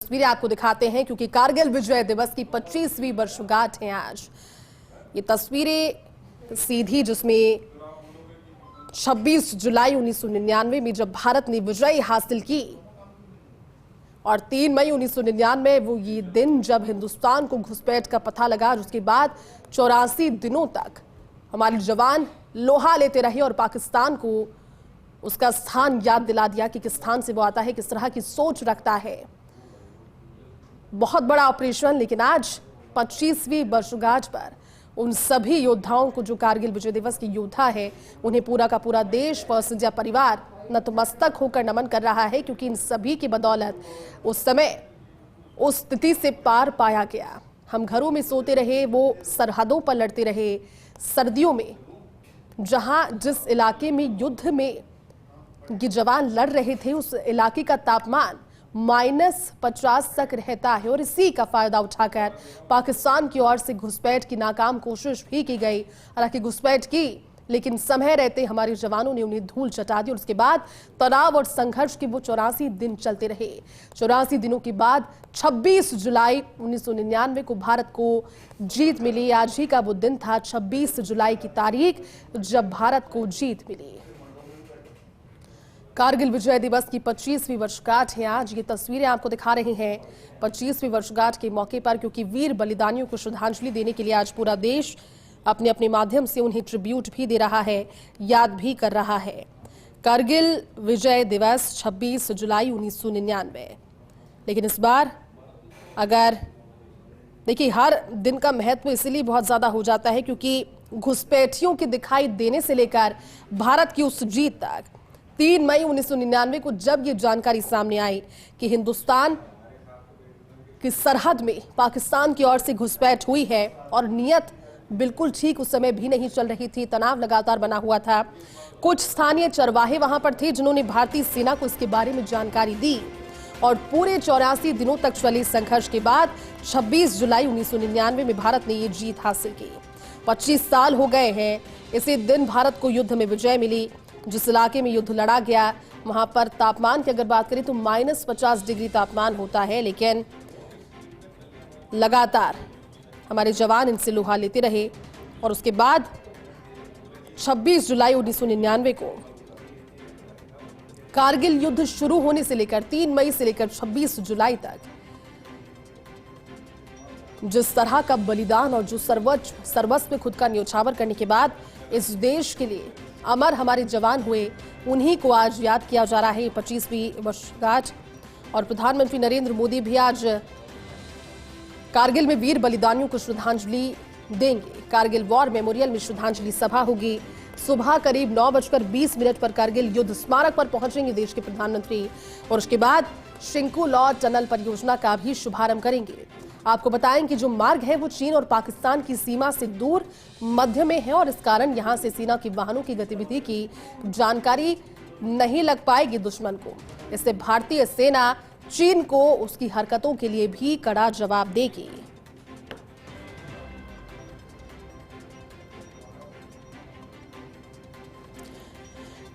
तस्वीरें आपको दिखाते हैं क्योंकि कारगिल विजय दिवस की 25वीं वर्षगांठ है आज। ये तस्वीरें सीधी जिसमें 26 जुलाई 1999 में जब भारत ने विजय हासिल की और 3 मई 1999 वो ये दिन जब हिंदुस्तान को घुसपैठ का पता लगा। उसके बाद 84 दिनों तक हमारे जवान लोहा लेते रहे और पाकिस्तान को उसका स्थान याद दिला दिया कि किस स्थान से वो आता है, किस तरह की सोच रखता है। बहुत बड़ा ऑपरेशन, लेकिन आज 25वीं वर्षगांठ पर उन सभी योद्धाओं को जो कारगिल विजय दिवस के योद्धा है, उन्हें पूरा का पूरा देश फौजिया परिवार नतमस्तक होकर नमन कर रहा है, क्योंकि इन सभी की बदौलत उस समय उस स्थिति से पार पाया गया। हम घरों में सोते रहे, वो सरहदों पर लड़ते रहे। सर्दियों में जहां जिस इलाके में युद्ध में ये जवान लड़ रहे थे, उस इलाके का तापमान -50 तक रहता है और इसी का फायदा उठाकर पाकिस्तान की ओर से घुसपैठ की नाकाम कोशिश भी की गई। हालांकि घुसपैठ की, लेकिन समय रहते हमारे जवानों ने उन्हें धूल चटा दी और उसके बाद तनाव और संघर्ष के वो 84 दिन चलते रहे। 84 दिनों के बाद 26 जुलाई 1999 को भारत को जीत मिली। आज ही का वो दिन था, 26 जुलाई की तारीख, जब भारत को जीत मिली। कारगिल विजय दिवस की 25वीं वर्षगांठ है आज। ये तस्वीरें आपको दिखा रहे हैं 25वीं वर्षगांठ के मौके पर, क्योंकि वीर बलिदानियों को श्रद्धांजलि देने के लिए आज पूरा देश अपने अपने माध्यम से उन्हें ट्रिब्यूट भी दे रहा है, याद भी कर रहा है। कारगिल विजय दिवस 26 जुलाई 1999। लेकिन इस बार अगर देखिए, हर दिन का महत्व इसलिए बहुत ज्यादा हो जाता है क्योंकि घुसपैठियों के दिखाई देने से लेकर भारत की उस जीत तक 3 मई 1999 को जब ये जानकारी सामने आई कि हिंदुस्तान की सरहद में पाकिस्तान की ओर से घुसपैठ हुई है और नियत बिल्कुल ठीक उस समय भी नहीं चल रही थी, तनाव लगातार बना हुआ था। कुछ स्थानीय चरवाहे वहां पर थे जिन्होंने भारतीय सेना को इसके बारे में जानकारी दी और पूरे 84 दिनों तक चले संघर्ष के बाद 26 जुलाई 1999 में भारत ने ये जीत हासिल की। 25 साल हो गए हैं इसी दिन भारत को युद्ध में विजय मिली। जिस इलाके में युद्ध लड़ा गया वहां पर तापमान की अगर बात करें तो -50 डिग्री तापमान होता है, लेकिन लगातार हमारे जवान इनसे लोहा लेते रहे और उसके बाद 26 जुलाई 1999 को कारगिल युद्ध शुरू होने से लेकर 3 मई से लेकर 26 जुलाई तक जिस तरह का बलिदान और जो सर्वस्व खुद का न्योछावर करने के बाद इस देश के लिए अमर हमारे जवान हुए, उन्हीं को आज याद किया जा रहा है 25वीं वर्षगांठ। और प्रधानमंत्री नरेंद्र मोदी भी आज कारगिल में वीर बलिदानियों को श्रद्धांजलि देंगे। कारगिल वॉर मेमोरियल में श्रद्धांजलि सभा होगी। सुबह करीब 9:20 पर कारगिल युद्ध स्मारक पर पहुंचेंगे देश के प्रधानमंत्री और उसके बाद शिंकू लॉ टनल परियोजना का भी शुभारंभ करेंगे। आपको बताएं कि जो मार्ग है वो चीन और पाकिस्तान की सीमा से दूर मध्य में है और इस कारण यहां से सेना की वाहनों की गतिविधि की जानकारी नहीं लग पाएगी दुश्मन को। इससे भारतीय सेना चीन को उसकी हरकतों के लिए भी कड़ा जवाब देगी।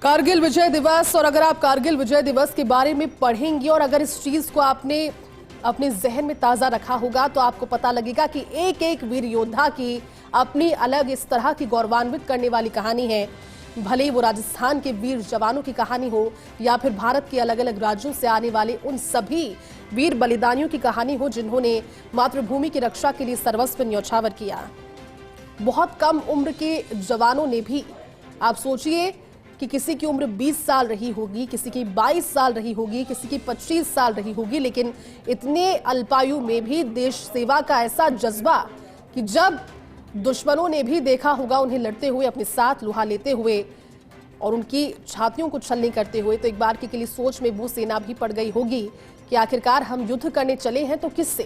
कारगिल विजय दिवस, और अगर आप कारगिल विजय दिवस के बारे में पढ़ेंगे और अगर इस चीज को आपने अपने जहन में ताजा रखा होगा तो आपको पता लगेगा कि एक एक वीर योद्धा की अपनी अलग इस तरह की गौरवान्वित करने वाली कहानी है। भले ही वो राजस्थान के वीर जवानों की कहानी हो या फिर भारत के अलग अलग राज्यों से आने वाले उन सभी वीर बलिदानियों की कहानी हो जिन्होंने मातृभूमि की रक्षा के लिए सर्वस्व न्योछावर किया। बहुत कम उम्र के जवानों ने भी, आप सोचिए कि किसी की उम्र 20 साल रही होगी, किसी की 22 साल रही होगी, किसी की 25 साल रही होगी, लेकिन इतने अल्पायु में भी देश सेवा का ऐसा जज्बा कि जब दुश्मनों ने भी देखा होगा उन्हें लड़ते हुए, अपने साथ लोहा लेते हुए और उनकी छातियों को छलनी करते हुए, तो एक बार के लिए सोच में वो सेना भी पड़ गई होगी कि आखिरकार हम युद्ध करने चले हैं तो किससे।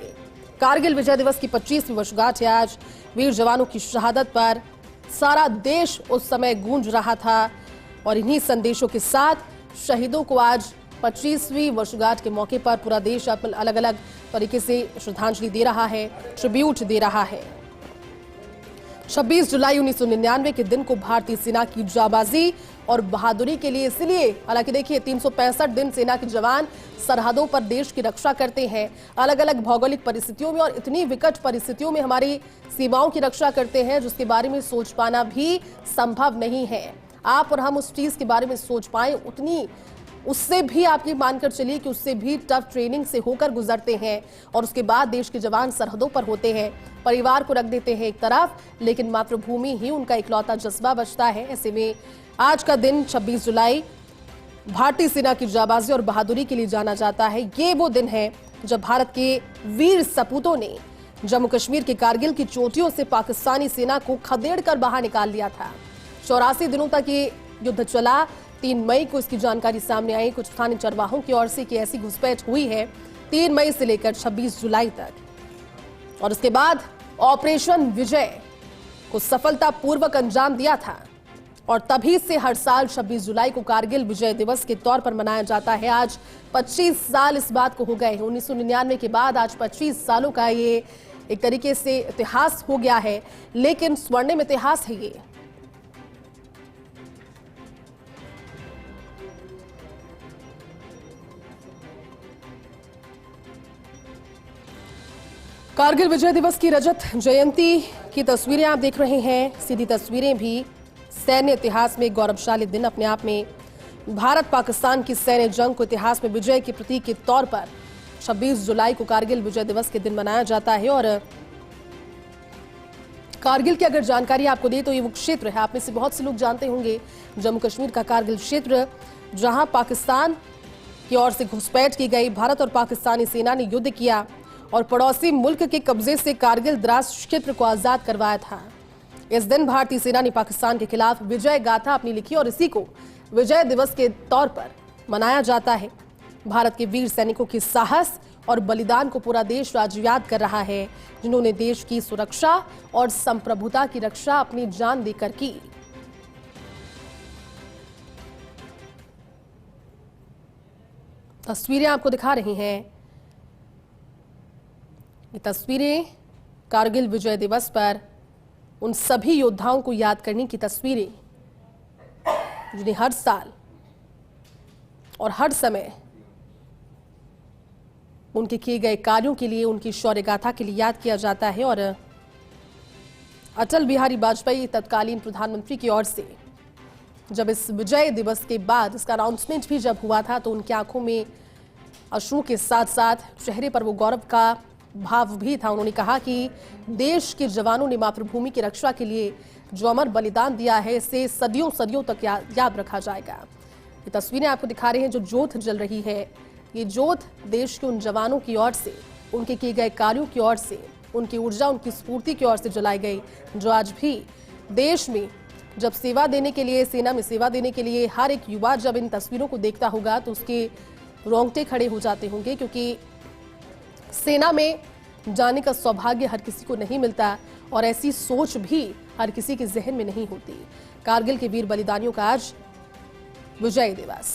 कारगिल विजय दिवस की 25वीं वर्षगांठ है आज। वीर जवानों की शहादत पर सारा देश उस समय गूंज रहा था और इन्हीं संदेशों के साथ शहीदों को आज 25वीं वर्षगांठ के मौके पर पूरा देश अलग अलग तरीके से श्रद्धांजलि दे रहा है, ट्रिब्यूट दे रहा है। 26 जुलाई 1999 के दिन को भारतीय सेना की जाबाजी और बहादुरी के लिए, इसलिए हालांकि देखिए 365 दिन सेना के जवान सरहदों पर देश की रक्षा करते हैं, अलग अलग भौगोलिक परिस्थितियों में और इतनी विकट परिस्थितियों में हमारी सीमाओं की रक्षा करते हैं जिसके बारे में सोच पाना भी संभव नहीं है। आप और हम उस चीज के बारे में सोच पाए उतनी, उससे भी आप ये मानकर चलिए कि उससे भी टफ ट्रेनिंग से होकर गुजरते हैं और उसके बाद देश के जवान सरहदों पर होते हैं, परिवार को रख देते हैं एक तरफ, लेकिन मातृभूमि ही उनका इकलौता जज्बा बचता है। ऐसे में आज का दिन 26 जुलाई भारतीय सेना की जाबाजी और बहादुरी के लिए जाना जाता है। ये वो दिन है जब भारत के वीर सपूतों ने जम्मू कश्मीर के कारगिल की चोटियों से पाकिस्तानी सेना को खदेड़ कर बाहर निकाल लिया था। 84 दिनों तक ये युद्ध चला। 3 मई को इसकी जानकारी सामने आई। कुछ स्थानीय चरवाहों की ओर से कि ऐसी घुसपैठ हुई है 3 मई से लेकर 26 जुलाई तक और उसके बाद ऑपरेशन विजय को सफलतापूर्वक अंजाम दिया था और तभी से हर साल 26 जुलाई को कारगिल विजय दिवस के तौर पर मनाया जाता है। आज 25 साल इस बात को हो गए। 1999 के बाद आज 25 सालों का ये एक तरीके से इतिहास हो गया है, लेकिन स्वर्णिम इतिहास है ये। कारगिल विजय दिवस की रजत जयंती की तस्वीरें आप देख रहे हैं। सीधी तस्वीरें भी सैन्य इतिहास में गौरवशाली दिन अपने आप में। भारत पाकिस्तान की सैन्य जंग को इतिहास में विजय के प्रतीक के तौर पर 26 जुलाई को कारगिल विजय दिवस के दिन मनाया जाता है। और कारगिल की अगर जानकारी आपको दे तो ये वो क्षेत्र है, आप में से बहुत से लोग जानते होंगे, जम्मू कश्मीर का कारगिल क्षेत्र, जहां पाकिस्तान की ओर से घुसपैठ की गई। भारत और पाकिस्तानी सेना ने युद्ध किया और पड़ोसी मुल्क के कब्जे से कारगिल द्रास क्षेत्र को आजाद करवाया था। इस दिन भारतीय सेना ने पाकिस्तान के खिलाफ विजय गाथा अपनी लिखी और इसी को विजय दिवस के तौर पर मनाया जाता है। भारत के वीर सैनिकों के साहस और बलिदान को पूरा देश आज याद कर रहा है, जिन्होंने देश की सुरक्षा और संप्रभुता की रक्षा अपनी जान देकर की। तस्वीरें आपको दिखा रही हैं, ये तस्वीरें कारगिल विजय दिवस पर उन सभी योद्धाओं को याद करने की तस्वीरें जिन्हें हर साल और हर समय उनके किए गए कार्यों के लिए, उनकी शौर्य गाथा के लिए याद किया जाता है। और अटल बिहारी वाजपेयी तत्कालीन प्रधानमंत्री की ओर से जब इस विजय दिवस के बाद इसका अनाउंसमेंट भी जब हुआ था तो उनकी आंखों में अश्रु के साथ साथ चेहरे पर वो गौरव का भाव भी था। उन्होंने कहा कि देश के जवानों ने मातृभूमि की रक्षा के लिए जो अमर बलिदान दिया है, इसे सदियों सदियों तक याद रखा जाएगा। ये तस्वीरें आपको दिखा रहे हैं, जो ज्योत जल रही है, ये ज्योत देश के उन जवानों की ओर से, उनके किए गए कार्यों की ओर से, उनकी ऊर्जा, उनकी स्फूर्ति की ओर से जलाई गई, जो आज भी देश में जब सेवा देने के लिए, सेना में सेवा देने के लिए हर एक युवा जब इन तस्वीरों को देखता होगा तो उसके रोंगटे खड़े हो जाते होंगे, क्योंकि सेना में जाने का सौभाग्य हर किसी को नहीं मिलता और ऐसी सोच भी हर किसी के जहन में नहीं होती। कारगिल के वीर बलिदानियों का आज विजय दिवस।